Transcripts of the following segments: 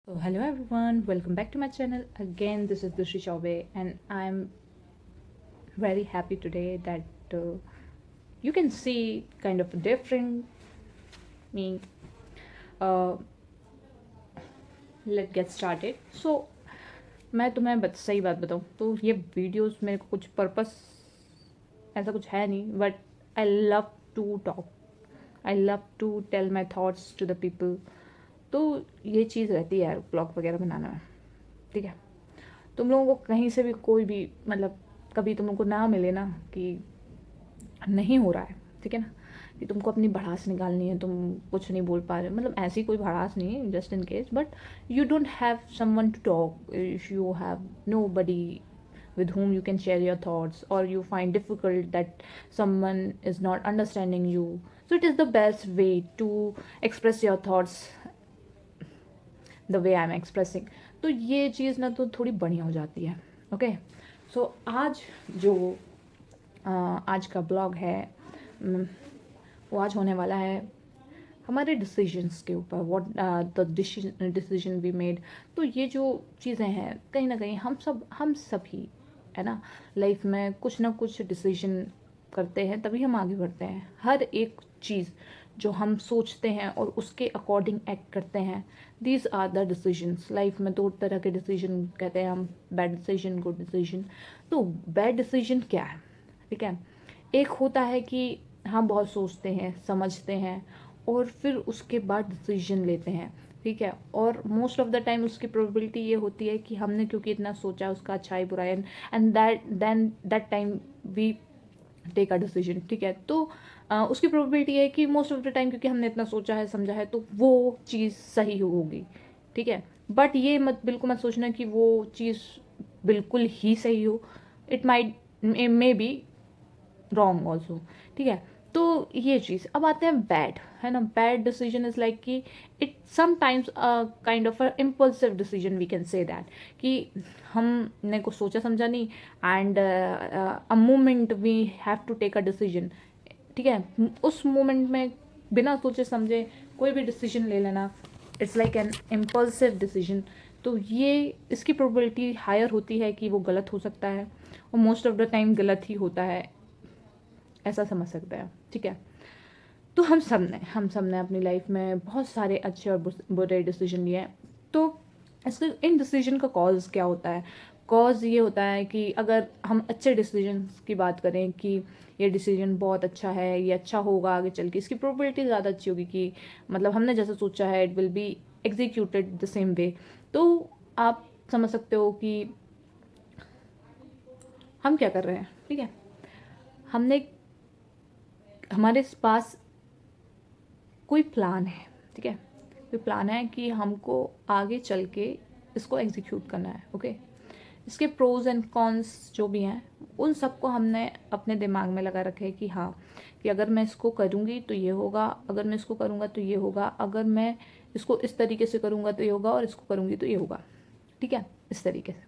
So hello everyone, welcome back to my channel. Again, this is Dushi Chaube and I'm very happy today that you can see kind of a different me. Uh, let's get started. So मैं तुम्हें सही बात बताऊँ तो ये videos मेरे को कुछ पर्पस ऐसा कुछ है नहीं, but I love to talk, I love to tell my thoughts to the people. तो ये चीज़ रहती है यार ब्लॉग वगैरह बनाने में. ठीक है, तुम लोगों को कहीं से भी कोई भी मतलब कभी तुम लोगों को ना मिले ना कि नहीं हो रहा है, ठीक है ना, कि तुमको अपनी भड़ास निकालनी है, तुम कुछ नहीं बोल पा रहे, मतलब ऐसी कोई भड़ास नहीं है, just in case, but you don't have someone to talk, if you have nobody with whom you can share your thoughts, or you find difficult that someone is not understanding you, so it is the best way to express your thoughts the way I'm expressing. तो ये चीज़ ना तो थोड़ी बढ़िया हो जाती है. Okay, सो आज जो आज का ब्लॉग है वो आज होने वाला है हमारे डिसीजंस के ऊपर. What the decision we made. तो ये जो चीज़ें हैं कहीं ना कहीं हम सभी है ना, लाइफ में कुछ ना कुछ डिसीजन करते हैं तभी हम आगे बढ़ते हैं. हर एक चीज़ जो हम सोचते हैं और उसके अकॉर्डिंग एक्ट करते हैं, these are the decisions. Life में दो तरह के डिसीजन कहते हैं हम, बैड डिसीजन, गुड डिसीजन. तो बैड डिसीजन क्या है? ठीक है, एक होता है कि हम बहुत सोचते हैं, समझते हैं और फिर उसके बाद डिसीजन लेते हैं. ठीक है, और मोस्ट ऑफ द टाइम उसकी प्रोबेबिलिटी ये होती है कि हमने क्योंकि इतना सोचा उसका अच्छा ही बुरा है, and that time we take a decision. ठीक है, तो उसकी प्रोबेबिलिटी है कि मोस्ट ऑफ द टाइम क्योंकि हमने इतना सोचा है, समझा है, तो वो चीज़ सही होगी. ठीक है, बट ये मत बिल्कुल मत सोचना कि वो चीज़ बिल्कुल ही सही हो. It might may be wrong also. ठीक है, तो ये चीज़. अब आते हैं बैड, है ना. बैड डिसीजन इज लाइक कि it sometimes kind of a impulsive decision, we can say that, कि हमने कुछ सोचा समझा नहीं, and a moment we have to take a decision. ठीक है, उस मोमेंट में बिना सोचे समझे कोई भी डिसीजन ले लेना, it's like an impulsive decision. तो ये इसकी प्रोबेबिलिटी हायर होती है कि वो गलत हो सकता है, और मोस्ट ऑफ द टाइम गलत ही होता है, ऐसा समझ सकते हैं. ठीक है, तो हम सब ने अपनी लाइफ में बहुत सारे अच्छे और बुरे डिसीजन लिए हैं. तो इसके इन डिसीजन का कॉज क्या होता है? कॉज ये होता है कि अगर हम अच्छे डिसीजन की बात करें कि ये डिसीजन बहुत अच्छा है, ये अच्छा होगा आगे चल के, इसकी प्रोबेबिलिटी ज़्यादा अच्छी होगी कि मतलब हमने जैसा सोचा है it will be executed the same way. तो आप समझ सकते हो कि हम क्या कर रहे हैं. ठीक है, हमने हमारे पास कोई प्लान है. ठीक है, कोई प्लान है कि हमको आगे चल के इसको एग्जीक्यूट करना है. ओके, इसके प्रोज एंड कॉन्स जो भी हैं उन सबको हमने अपने दिमाग में लगा रखे है कि हाँ, कि अगर मैं इसको करूँगी तो ये होगा, अगर मैं इसको करूँगा तो ये होगा, अगर मैं इसको इस तरीके से करूँगा तो ये होगा, और इसको करूँगी तो ये होगा. ठीक है, इस तरीके से.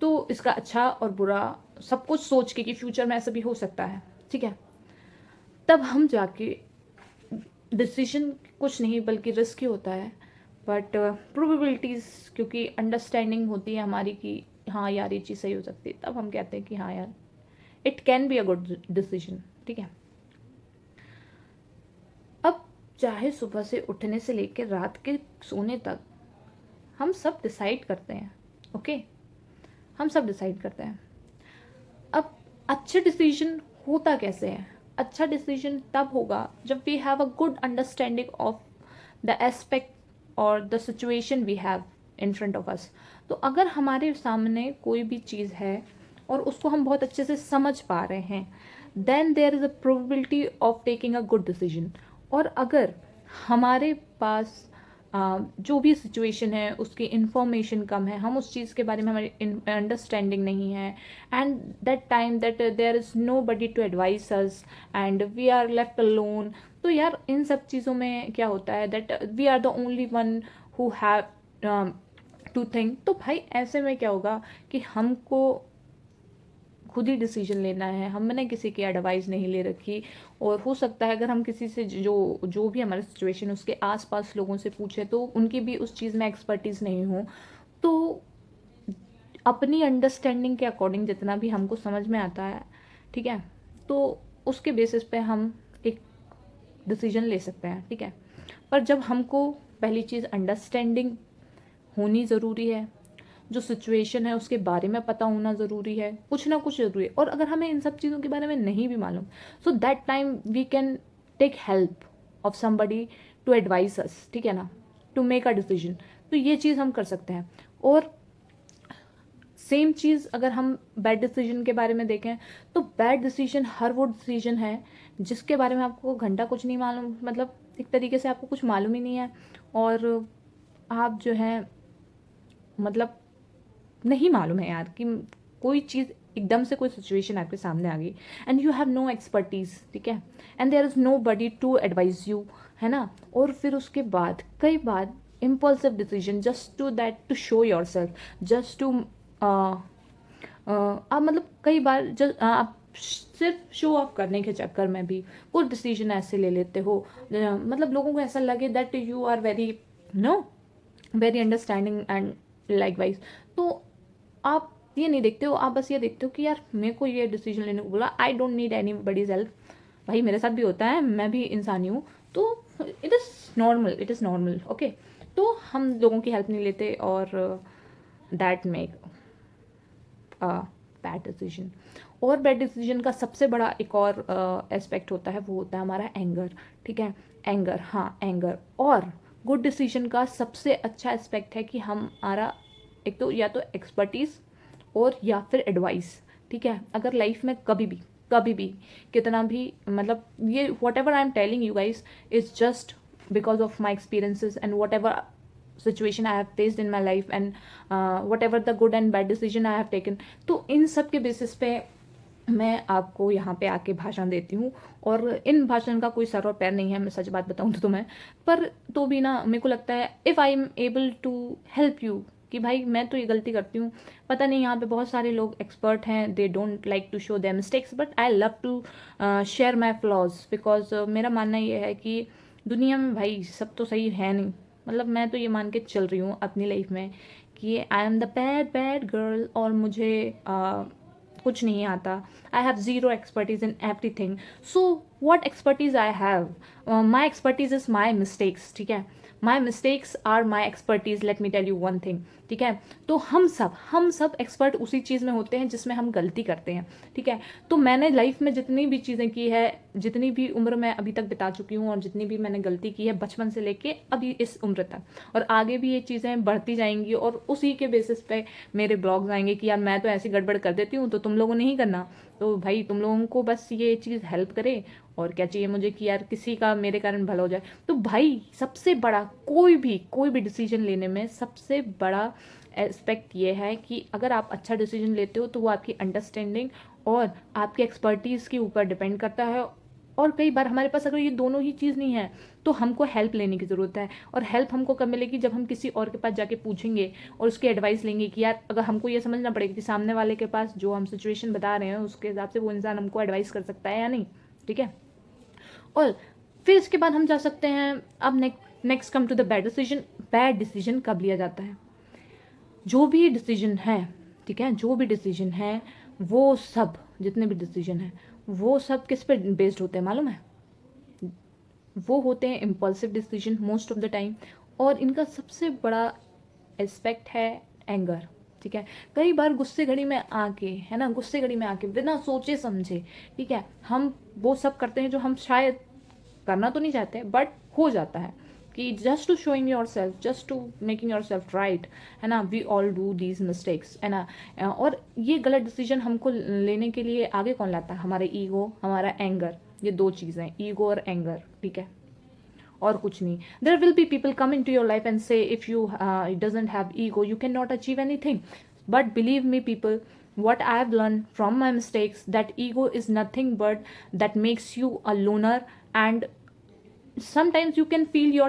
तो इसका अच्छा और बुरा सब कुछ सोच के कि फ्यूचर में ऐसा भी हो सकता है. ठीक है, तब हम जाके डिसीजन कुछ नहीं बल्कि रिस्क ही होता है, बट प्रोबेबिलिटीज़ क्योंकि अंडरस्टैंडिंग होती है हमारी कि हाँ यार ये चीज़ सही हो सकती है, तब हम कहते हैं कि हाँ यार it can be a good decision. ठीक है, अब चाहे सुबह से उठने से लेकर रात के सोने तक हम सब डिसाइड करते हैं. ओके, हम सब डिसाइड करते हैं. अब अच्छे डिसीजन होता कैसे है? अच्छा डिसीजन तब होगा जब we have a good understanding of the aspect और the situation we have in front of us. तो अगर हमारे सामने कोई भी चीज़ है और उसको हम बहुत अच्छे से समझ पा रहे हैं, then there is a probability of taking a good decision. और अगर हमारे पास जो भी सिचुएशन है उसकी इंफॉर्मेशन कम है, हम उस चीज़ के बारे में हमारी अंडरस्टैंडिंग नहीं है, and that time that there is nobody to advise us and we are left alone. तो यार इन सब चीज़ों में क्या होता है that we are the only one who have to think. तो भाई ऐसे में क्या होगा कि हमको खुद ही डिसीजन लेना है, हमने किसी की एडवाइस नहीं ले रखी। और हो सकता है अगर हम किसी से जो जो भी हमारी सिचुएशन उसके आसपास लोगों से पूछे तो उनकी भी उस चीज़ में एक्सपर्टीज़ नहीं हो, तो अपनी अंडरस्टैंडिंग के अकॉर्डिंग जितना भी हमको समझ में आता है, ठीक है, तो उसके बेसिस पे हम एक डिसीजन ले सकते हैं, ठीक है। पर जब हमको पहली चीज़ अंडरस्टैंडिंग होनी ज़रूरी है, जो सिचुएशन है उसके बारे में पता होना ज़रूरी है, कुछ ना कुछ ज़रूरी है। और अगर हमें इन सब चीज़ों के बारे में नहीं भी मालूम, so that time we can take help of somebody to advise us, ठीक है ना, टू मेक अ डिसीजन। तो ये चीज़ हम कर सकते हैं। और सेम चीज़ अगर हम बैड डिसीजन के बारे में देखें, तो बैड डिसीजन हर वो डिसीजन है जिसके बारे में आपको घंटा कुछ नहीं मालूम, मतलब एक तरीके से आपको कुछ मालूम ही नहीं है, और आप जो है मतलब नहीं मालूम है यार कि कोई चीज़ एकदम से कोई सिचुएशन आपके सामने आ गई and you have no expertise, ठीक है, and there is nobody to advise you, है ना। और फिर उसके बाद कई बार impulsive decision just to that to show yourself, just to आप मतलब कई बार आप सिर्फ शो ऑफ करने के चक्कर में भी कोई डिसीजन ऐसे ले लेते हो, मतलब लोगों को ऐसा लगे that you are very no very understanding and like wise. तो आप ये नहीं देखते हो, आप बस ये देखते हो कि यार मेरे को ये डिसीजन लेने को बोला, I don't need anybody's help. भाई मेरे साथ भी होता है, मैं भी इंसानी हूँ, तो it is normal, it is normal, okay. तो हम लोगों की हेल्प नहीं लेते और दैट मेक बैड डिसीजन। और बैड डिसीजन का सबसे बड़ा एक और एस्पेक्ट होता है, वो होता है हमारा एंगर, ठीक है, एंगर, हाँ एंगर। और गुड डिसीजन का सबसे अच्छा एस्पेक्ट है कि हमारा एक तो या तो एक्सपर्टीज़ और या फिर एडवाइस, ठीक है। अगर लाइफ में कभी भी कितना भी मतलब ये what ever I am telling you guys is just because of my experiences and what ever situation I have faced in my life and whatever the good and bad decision I have taken, तो इन सब के basis पे मैं आपको यहाँ पे आके भाषण देती हूँ। और इन भाषण का कोई सर और पैर नहीं है, मैं सच बात बताऊँ तो तुम्हें, पर तो भी ना मेरे को लगता है if I am able to help you, कि भाई मैं तो ये गलती करती हूँ, पता नहीं यहाँ पे बहुत सारे लोग एक्सपर्ट हैं, they don't like to show their mistakes, but I love to share my flaws, because मेरा मानना ये है कि दुनिया में भाई सब तो सही है नहीं। मतलब मैं तो ये मान के चल रही हूँ अपनी लाइफ में कि I am the bad bad girl, और मुझे कुछ नहीं आता, I have zero expertise in everything. So what expertise I have, my expertise is my mistakes, ठीक है, my mistakes are my expertise, let me tell you one thing, ठीक है। तो हम सब एक्सपर्ट उसी चीज़ में होते हैं जिसमें हम गलती करते हैं, ठीक है। तो मैंने लाइफ में जितनी भी चीज़ें की है, जितनी भी उम्र मैं अभी तक बिता चुकी हूँ, और जितनी भी मैंने गलती की है बचपन से लेके अभी इस उम्र तक, और आगे भी ये चीज़ें बढ़ती जाएंगी, और उसी के बेसिस पे मेरे ब्लॉग्स आएंगे कि यार मैं तो ऐसी गड़बड़ कर देती हूँ तो तुम लोगों ने नहीं करना। तो भाई तुम लोगों को बस ये चीज़ हेल्प करे, और क्या चाहिए मुझे कि यार किसी का मेरे कारण भला हो जाए। तो भाई सबसे बड़ा कोई भी डिसीजन लेने में सबसे बड़ा एस्पेक्ट ये है कि अगर आप अच्छा डिसीजन लेते हो तो वो आपकी अंडरस्टैंडिंग और आपकी एक्सपर्टीज़ के ऊपर डिपेंड करता है। और कई बार हमारे पास अगर ये दोनों ही चीज़ नहीं है तो हमको हेल्प लेने की ज़रूरत है। और हेल्प हमको कब मिलेगी, जब हम किसी और के पास जाके पूछेंगे और उसकी एडवाइस लेंगे कि यार अगर हमको ये समझना पड़ेगा कि सामने वाले के पास जो हम सिचुएशन बता रहे हैं उसके हिसाब से वो इंसान हमको एडवाइस कर सकता है या नहीं, ठीक है। और फिर इसके बाद हम जा सकते हैं अब next come to the bad decision. Bad decision कब लिया जाता है, जो भी डिसीजन है, ठीक है, जो भी डिसीजन है वो सब, जितने भी डिसीजन है वो सब किस पे बेस्ड होते हैं मालूम है, वो होते हैं impulsive decision most of the time. और इनका सबसे बड़ा एस्पेक्ट है एंगर, ठीक है। कई बार गुस्से घड़ी में आके, है ना, गुस्से घड़ी में आके बिना सोचे समझे, ठीक है, हम वो सब करते हैं जो हम शायद करना तो नहीं चाहते बट हो जाता है, कि just to showing yourself, just to making yourself right, है ना, we all do these mistakes, है ना। और ये गलत डिसीजन हमको लेने के लिए आगे कौन लाता है, हमारे ईगो, हमारा एंगर, ये दो चीज़ें, ईगो और एंगर, ठीक है, और कुछ नहीं। There will be people come into your life and say if you doesn't have ego you cannot achieve anything, but believe me people, what I have learned from my mistakes, that ego is nothing but that makes you a loner, and sometimes you can feel your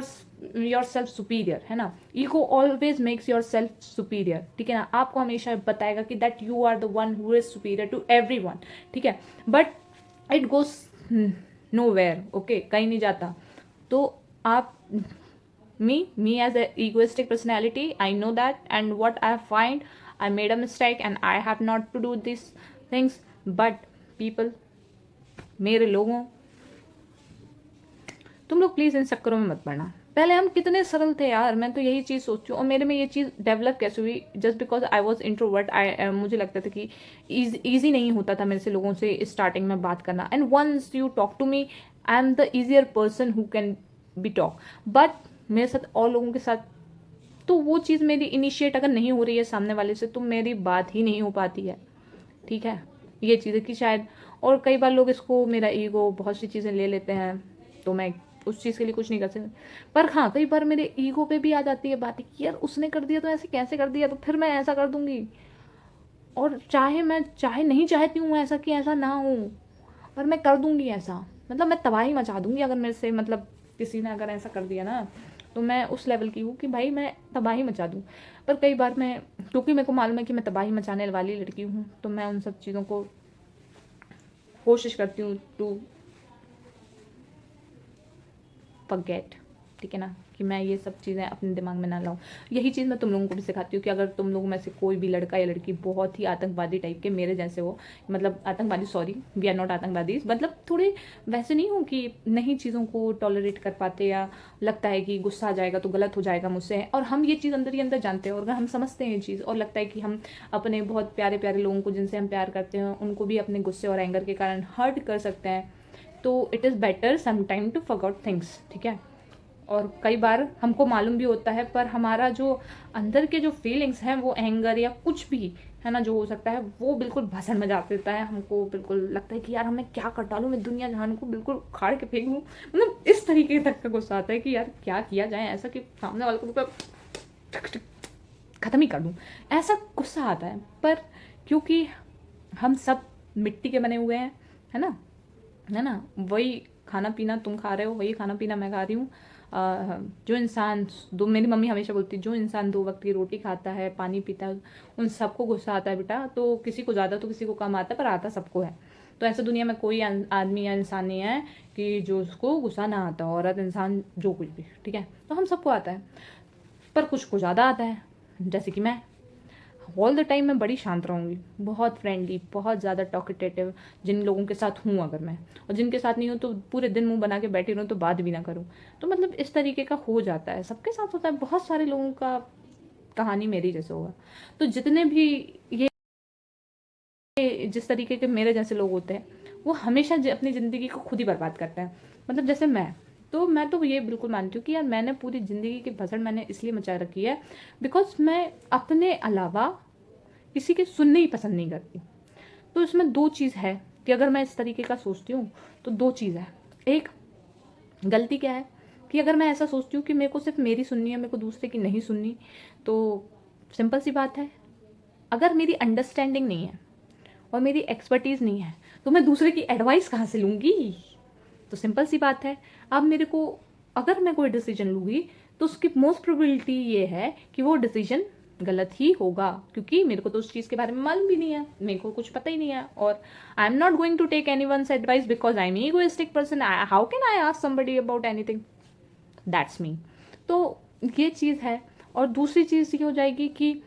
yourself superior, है ना। Ego always makes yourself superior, ठीक है ना। आपको हमेशा बताएगा कि that you are the one who is superior to everyone, ठीक है। But it goes nowhere, okay, कहीं नहीं जाता। तो आप me as a egoistic personality, I know that, and what I find, I made a mistake and I have not to do these things, but people, मेरे लोगों, तुम लोग please इन चक्करों में मत पड़ना। पहले हम कितने सरल थे यार, मैं तो यही चीज़ सोचती हूँ। और मेरे में ये चीज़ डेवलप कैसे हुई, just because I was introvert. मुझे लगता था कि ईजी नहीं होता था मेरे से लोगों से स्टार्टिंग में बात करना, and once you talk to me, I am the easier person who can be talk. But मेरे साथ और लोगों के साथ तो वो चीज़ मेरी इनिशिएट अगर नहीं हो रही है सामने वाले से, तो मेरी बात ही नहीं हो पाती है, ठीक है। ये चीज़ है कि शायद, और कई बार लोग इसको मेरा ईगो बहुत सी चीज़ें ले लेते हैं, तो मैं उस चीज़ के लिए कुछ नहीं कर सकती। पर हाँ, कई बार मेरे ईगो पे भी आ जाती है बात कि यार उसने कर दिया तो ऐसे कैसे कर दिया, तो फिर मैं ऐसा कर दूंगी। और चाहे नहीं चाहती हूँ ऐसा कि ऐसा ना हो, पर मैं कर दूंगी ऐसा। मतलब मैं तबाही मचा दूंगी अगर मेरे से, मतलब किसी ने अगर ऐसा कर दिया ना, तो मैं उस लेवल की हूँ कि भाई मैं तबाही मचा दूँ। पर कई बार मैं, क्योंकि मेरे को मालूम है कि मैं तबाही मचाने वाली लड़की हूँ, तो मैं उन सब चीज़ों को कोशिश करती हूँ टू फॉरगेट, ठीक है ना, कि मैं ये सब चीज़ें अपने दिमाग में ना लाऊं। यही चीज़ मैं तुम लोगों को भी सिखाती हूँ कि अगर तुम लोगों में से कोई भी लड़का या लड़की बहुत ही आतंकवादी टाइप के मेरे जैसे हो, मतलब आतंकवादी, सॉरी, वी आर नॉट आतंकवादी, मतलब थोड़े वैसे नहीं हो कि नई चीज़ों को टॉलरेट कर पाते, या लगता है कि गुस्सा आ जाएगा तो गलत हो जाएगा मुझसे, और हम ये चीज़ अंदर ही अंदर जानते हैं, और अगर हम समझते हैं ये चीज़, और लगता है कि हम अपने बहुत प्यारे प्यारे लोगों को जिनसे हम प्यार करते हैं उनको भी अपने गुस्से और एंगर के कारण हर्ट कर सकते हैं, तो it is better sometime to forget things, ठीक है। और कई बार हमको मालूम भी होता है, पर हमारा जो अंदर के जो फीलिंग्स हैं, वो एंगर या कुछ भी है ना जो हो सकता है, वो बिल्कुल भसड़ मचा देता है। हमको बिल्कुल लगता है कि यार हमें क्या कर डालूं, मैं दुनिया जहान को बिल्कुल उखाड़ के फेंक दूं, मतलब इस तरीके तक का गुस्सा आता है कि यार क्या किया जाए ऐसा कि सामने वाले को बिल्कुल ख़त्म ही कर दूं, ऐसा गुस्सा आता है। पर क्योंकि हम सब मिट्टी के बने हुए हैं, है ना, है ना, वही खाना पीना तुम खा रहे हो, वही खाना पीना मैं खा रही हूँ। जो इंसान दो, मेरी मम्मी हमेशा बोलती है, जो इंसान 2 वक्त की रोटी खाता है, पानी पीता है, उन सबको गुस्सा आता है बेटा। तो किसी को ज़्यादा तो किसी को कम आता है, पर आता सबको है। तो ऐसा दुनिया में कोई आदमी या इंसान नहीं है कि जो उसको गुस्सा ना आता, औरत, इंसान, जो कुछ भी, ठीक है। तो हम सबको आता है, पर कुछ को ज़्यादा आता है, जैसे कि मैं ऑल द टाइम मैं बड़ी शांत रहूँगी, बहुत फ्रेंडली, बहुत ज़्यादा टॉकेटेटिव जिन लोगों के साथ हूँ अगर मैं, और जिनके साथ नहीं हूँ तो पूरे दिन मुंह बना के बैठी रहूँ तो बात भी ना करूँ। तो मतलब इस तरीके का हो जाता है, सबके साथ होता है, बहुत सारे लोगों का कहानी मेरी जैसे होगा। तो जितने भी ये जिस तरीके के मेरे जैसे लोग होते हैं, वो हमेशा अपनी ज़िंदगी को खुद ही बर्बाद करते हैं। मतलब जैसे मैं तो ये बिल्कुल मानती हूँ कि यार मैंने पूरी ज़िंदगी की भसड़ मैंने इसलिए मचा रखी है बिकॉज मैं अपने अलावा किसी की सुनने ही पसंद नहीं करती। तो इसमें 2 चीज़ है कि अगर मैं इस तरीके का सोचती हूँ तो 2 चीज़ है। एक, गलती क्या है कि अगर मैं ऐसा सोचती हूँ कि मेरे को सिर्फ मेरी सुननी है, मेरे को दूसरे की नहीं सुननी, तो सिंपल सी बात है, अगर मेरी अंडरस्टैंडिंग नहीं है और मेरी एक्सपर्टीज़ नहीं है, तो मैं दूसरे की एडवाइस कहाँ से लूँगी। तो सिंपल सी बात है, अब मेरे को, अगर मैं कोई डिसीजन लूँगी तो उसकी मोस्ट प्रोबेबिलिटी ये है कि वो डिसीजन गलत ही होगा, क्योंकि मेरे को तो उस चीज़ के बारे में मालूम भी नहीं है, मेरे को कुछ पता ही नहीं है, और I am not going to take anyone's advice because I am egoistic person. How can I ask somebody about anything, that's me. तो ये चीज़ है। और दूसरी चीज़ ये हो जाएगी कि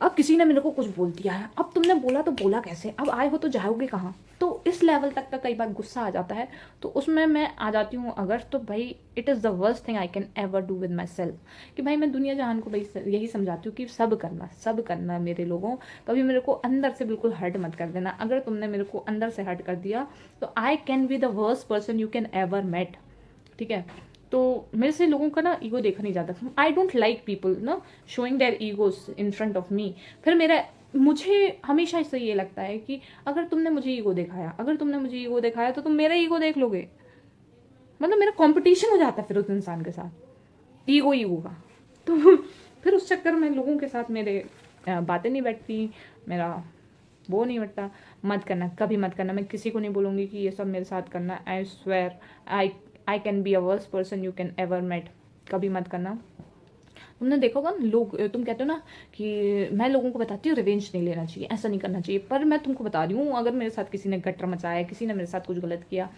अब किसी ने मेरे को कुछ बोल दिया है, अब तुमने बोला तो बोला कैसे, अब आए हो तो जाओगे कहाँ, तो इस लेवल तक का कई बार गुस्सा आ जाता है। तो उसमें मैं आ जाती हूँ अगर, तो भाई it is the worst thing I can ever do with my self, कि भाई मैं दुनिया जहान को भाई यही समझाती हूँ कि सब करना मेरे लोगों, कभी मेरे को अंदर से बिल्कुल हर्ट मत कर देना। अगर तुमने मेरे को अंदर से हर्ट कर दिया तो I can be the worst person you can ever met, ठीक है। तो मेरे से लोगों का ना ईगो देखा नहीं जाता, आई डोंट लाइक पीपल ना showing their egos in front of me. फिर मुझे हमेशा इससे ये लगता है कि अगर तुमने मुझे ईगो दिखाया तो तुम मेरा ईगो देख लोगे, मतलब मेरा कंपटीशन हो जाता है फिर उस इंसान के साथ, ईगो का। तो फिर उस चक्कर में लोगों के साथ मेरे बातें नहीं बैठती, मेरा वो नहीं बैठता। मत करना, कभी मत करना, मैं किसी को नहीं बोलूँगी कि ये सब मेरे साथ करना। I swear, I I can be a worst person you can ever met. कभी मत करना। तुमने देखा होगा ना, लोग, तुम कहते हो ना कि मैं लोगों को बताती हूँ रिवेंज नहीं लेना चाहिए, ऐसा नहीं करना चाहिए, पर मैं तुमको बता रही हूँ, अगर मेरे साथ किसी ने गटर मचाया, किसी ने मेरे साथ कुछ गलत किया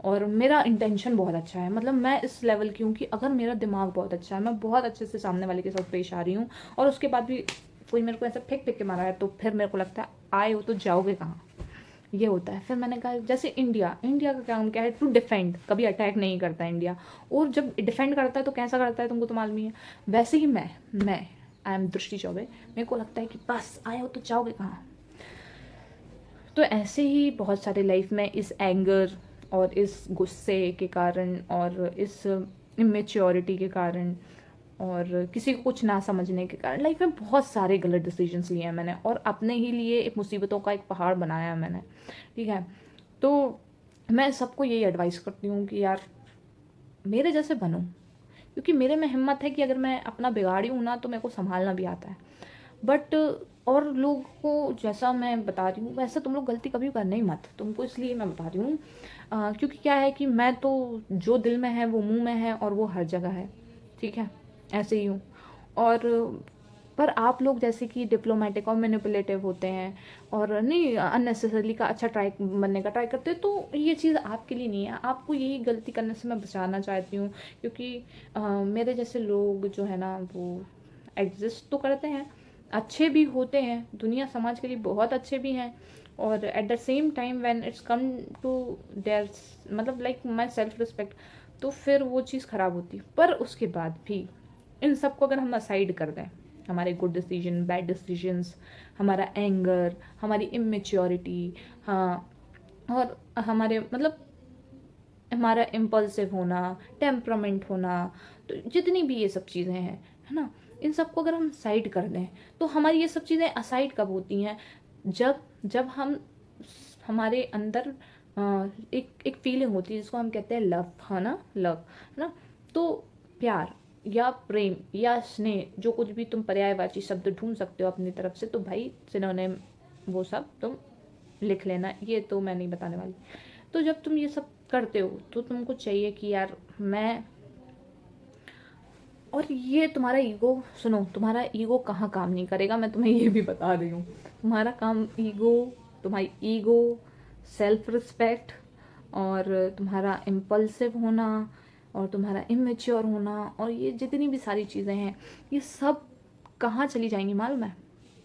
और मेरा इंटेंशन बहुत अच्छा है, मतलब मैं इस लेवल की हूँ कि अगर मेरा दिमाग बहुत अच्छा है, मैं बहुत अच्छे से सामने वाले के साथ पेश आ रही हूँ, और उसके बाद भी कोई मेरे को ऐसा फेंक फेंक के मारा है, तो फिर मेरे को लगता है आए हो तो जाओगे कहाँ, ये होता है। फिर मैंने कहा जैसे इंडिया, इंडिया का काम क्या है, टू डिफेंड, कभी अटैक नहीं करता इंडिया, और जब डिफेंड करता है तो कैसा करता है तुमको तो मालूम ही है। वैसे ही मैं आई एम दृष्टि चौबे, मेरे को लगता है कि बस आए हो तो जाओगे कहाँ। तो ऐसे ही बहुत सारे लाइफ में इस एंगर और इस गुस्से के कारण और इस इमेच्योरिटी के कारण और किसी को कुछ ना समझने के कारण लाइफ में बहुत सारे गलत डिसीजंस लिए हैं मैंने, और अपने ही लिए एक मुसीबतों का एक पहाड़ बनाया है मैंने, ठीक है। तो मैं सबको यही एडवाइस करती हूँ कि यार मेरे जैसे बनो, क्योंकि मेरे में हिम्मत है कि अगर मैं अपना बिगाड़ी हूँ ना तो मेरे को संभालना भी आता है। बट और लोग को जैसा मैं बता रही हूँ वैसा तुम लोग गलती कभी करना ही मत, तुमको इसलिए मैं बता रही हूँ क्योंकि क्या है कि मैं तो जो दिल में है वो मुंह में है और वो हर जगह है, ठीक है, ऐसे ही हूँ। और पर आप लोग जैसे कि डिप्लोमेटिक और मैनिपुलेटिव होते हैं और नहीं अननेसेसरली का अच्छा ट्राई बनने का ट्राई करते हैं, तो ये चीज़ आपके लिए नहीं है, आपको यही गलती करने से मैं बचाना चाहती हूँ। क्योंकि मेरे जैसे लोग जो है ना वो एग्जिस्ट तो करते हैं, अच्छे भी होते हैं, दुनिया समाज के लिए बहुत अच्छे भी हैं, और at the same time when it's come to their मतलब लाइक माई सेल्फ रिस्पेक्ट, तो फिर वो चीज़ ख़राब होती है। पर उसके बाद भी इन सबको अगर हम असाइड कर दें, हमारे गुड डिसीजन, बैड डिसीजंस, हमारा एंगर, हमारी इमेच्योरिटी, हाँ, और हमारे मतलब हमारा इम्पल्सिव होना, टेम्परामेंट होना, तो जितनी भी ये सब चीज़ें हैं, है ना, इन सबको अगर हम साइड कर दें, तो हमारी ये सब चीज़ें असाइड कब होती हैं, जब जब हम हमारे अंदर एक एक फीलिंग होती है जिसको हम कहते हैं लव, है ना, लव, है ना। तो प्यार या प्रेम या स्नेह, जो कुछ भी तुम पर्यायवाची शब्द ढूंढ सकते हो अपनी तरफ से, तो भाई सिनोनिम वो सब तुम लिख लेना, ये तो मैं नहीं बताने वाली। तो जब तुम ये सब करते हो तो तुमको चाहिए कि यार मैं, और ये तुम्हारा ईगो, सुनो, तुम्हारा ईगो कहाँ काम नहीं करेगा, मैं तुम्हें ये भी बता रही हूँ। तुम्हारा काम ईगो, तुम्हारी ईगो, सेल्फ रिस्पेक्ट और तुम्हारा इम्पल्सिव होना और तुम्हारा इमेच्योर होना और ये जितनी भी सारी चीज़ें हैं, ये सब कहाँ चली जाएंगी मालूम है,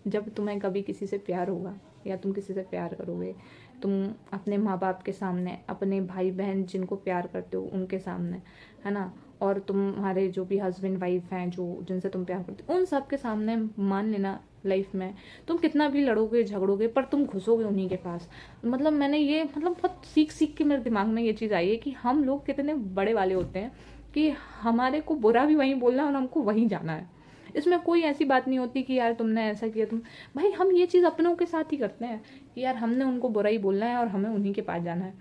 जब तुम्हें कभी किसी से प्यार होगा या तुम किसी से प्यार करोगे, तुम अपने माँ बाप के सामने, अपने भाई बहन जिनको प्यार करते हो उनके सामने, है ना, और तुम्हारे जो भी हस्बैंड वाइफ हैं जो जिनसे तुम प्यार करते हो उन सब के सामने, मान लेना लाइफ में तुम कितना भी लड़ोगे झगड़ोगे पर तुम घुसोगे उन्हीं के पास। मतलब मैंने ये मतलब बहुत सीख सीख के मेरे दिमाग में ये चीज़ आई है कि हम लोग कितने बड़े वाले होते हैं कि हमारे को बुरा भी वहीं बोलना है और हमको वहीं जाना है। इसमें कोई ऐसी बात नहीं होती कि यार तुमने ऐसा किया, तुम, भाई हम ये चीज़ अपनों के साथ ही करते हैं कि यार हमने उनको बुरा ही बोलना है और हमें उन्हीं के पास जाना है,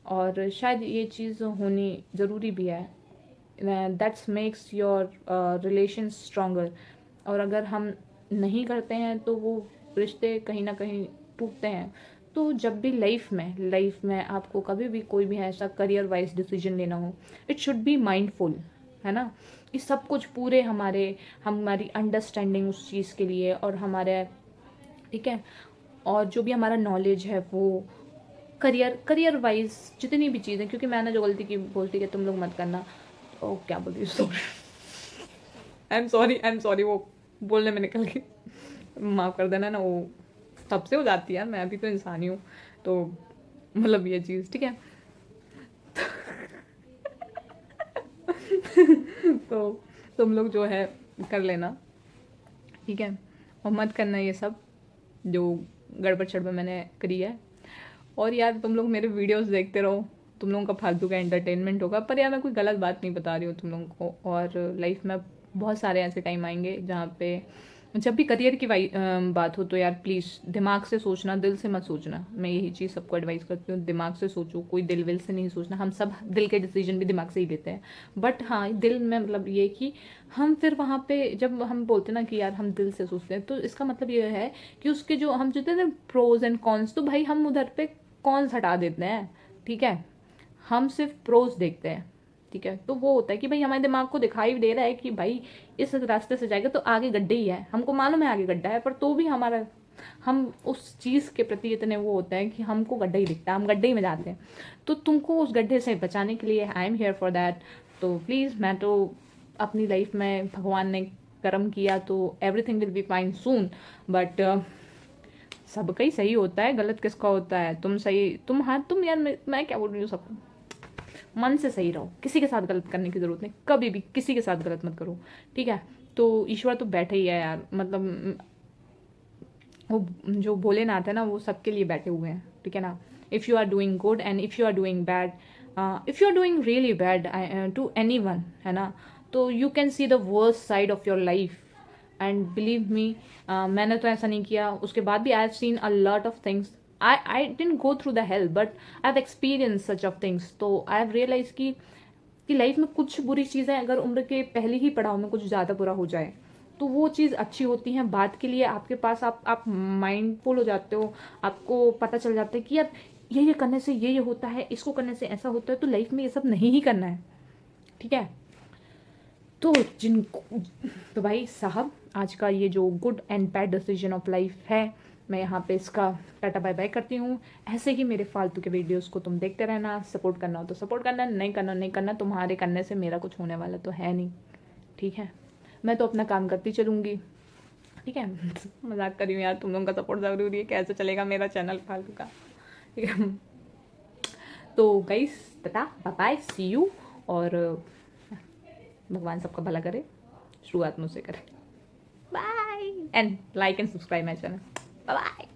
और शायद ये चीज़ होनी ज़रूरी भी है। That's makes your relation stronger. और अगर हम नहीं करते हैं तो वो रिश्ते कहीं ना कहीं टूटते हैं। तो जब भी लाइफ में आपको कभी भी कोई भी ऐसा करियर वाइज डिसीजन लेना हो, इट शुड बी माइंडफुल, है ना, ये सब कुछ पूरे हमारी अंडरस्टैंडिंग उस चीज़ के लिए और हमारे, ठीक है, और जो भी हमारा नॉलेज है वो करियर वाइज जितनी भी चीज़ें, क्योंकि मैंने जो गलती की बोलती कि तुम लोग मत करना, ओ क्या बोल रही हूँ, आई एम सॉरी, वो बोलने में निकल गई, माफ़ कर देना ना, वो सबसे हो जाती है यार, मैं भी तो इंसान ही हूँ, तो मतलब ये चीज़ ठीक है। तो तुम लोग जो है कर लेना, ठीक है, और मत करना ये सब जो गड़बड़ शड़बड़ मैंने करी है। और यार तुम लोग मेरे वीडियोस देखते रहो, तुम लोगों का फालतू का एंटरटेनमेंट होगा, पर यार मैं कोई गलत बात नहीं बता रही हूँ तुम लोगों को। और लाइफ में बहुत सारे ऐसे टाइम आएंगे जहाँ पे जब भी करियर की बात हो तो यार प्लीज़ दिमाग से सोचना, दिल से मत सोचना, मैं यही चीज़ सबको एडवाइस करती हूँ, दिमाग से सोचो, कोई दिल विल से नहीं सोचना। हम सब दिल के डिसीजन भी दिमाग से ही लेते हैं, बट हाँ दिल में मतलब ये कि हम फिर वहाँ पे जब हम बोलते हैं ना कि यार हम दिल से सोचते हैं, तो इसका मतलब ये है कि उसके जो हम जितने ना प्रोज एंड कॉन्स, तो भाई हम उधर पे कॉन्स हटा देते हैं, ठीक है, हम सिर्फ प्रोज देखते हैं, ठीक है। तो वो होता है कि भाई हमारे दिमाग को दिखाई दे रहा है कि भाई इस रास्ते से जाएगा तो आगे गड्ढे ही है, हमको मालूम है आगे गड्ढा है, पर तो भी हम उस चीज़ के प्रति इतने वो होते हैं कि हमको गड्ढा ही दिखता है, हम गड्ढे ही में जाते हैं। तो तुमको उस गड्ढे से बचाने के लिए I am here for that. तो प्लीज़, मैं तो अपनी लाइफ में भगवान ने कर्म किया तो everything will be fine soon, but सबका ही सही होता है, गलत किसका होता है? तुम सही, तुम, हाँ तुम यार, मैं क्या बोल रही हूँ, सबको मन से सही रहो, किसी के साथ गलत करने की ज़रूरत नहीं, कभी भी किसी के साथ गलत मत करो, ठीक है। तो ईश्वर तो बैठे ही है यार, मतलब वो जो भोलेनाथ है ना, वो सबके लिए बैठे हुए हैं, ठीक है ना। If you are doing good and if you are doing bad, if you are doing really bad to anyone, है ना, तो you can see the worst side of your life. And believe me, मैंने तो ऐसा नहीं किया, उसके बाद भी I have seen a lot of things. I didn't go through the hell, but I have experience such of things. तो I have realise कि लाइफ में कुछ बुरी चीज़ें अगर उम्र के पहले ही पड़ाव में कुछ ज़्यादा बुरा हो जाए तो वो चीज़ अच्छी होती है बाद के लिए, आपके पास आप माइंडफुल हो जाते हो, आपको पता चल जाता है कि यार ये करने से ये होता है, इसको करने से ऐसा होता है, तो लाइफ में ये सब नहीं ही करना है, ठीक है। तो जिनको, तो भाई साहब, आज का ये जो good and bad decision of life है, मैं यहाँ पे इसका टाटा बाय बाय करती हूँ। ऐसे ही मेरे फालतू के वीडियोस को तुम देखते रहना, सपोर्ट करना हो तो सपोर्ट करना, नहीं करना नहीं करना, तुम्हारे करने से मेरा कुछ होने वाला तो है नहीं, ठीक है। मैं तो अपना काम करती चलूँगी, ठीक है। मजाक कर रही हूँ यार, तुम लोगों का सपोर्ट ज़रूरी है, कैसे चलेगा मेरा चैनल फालतू का, ठीक है। तो guys, tata bye bye, see you, और भगवान सबका भला करे, शुरुआत मुझसे करे। Bye and like and subscribe my channel. Bye bye.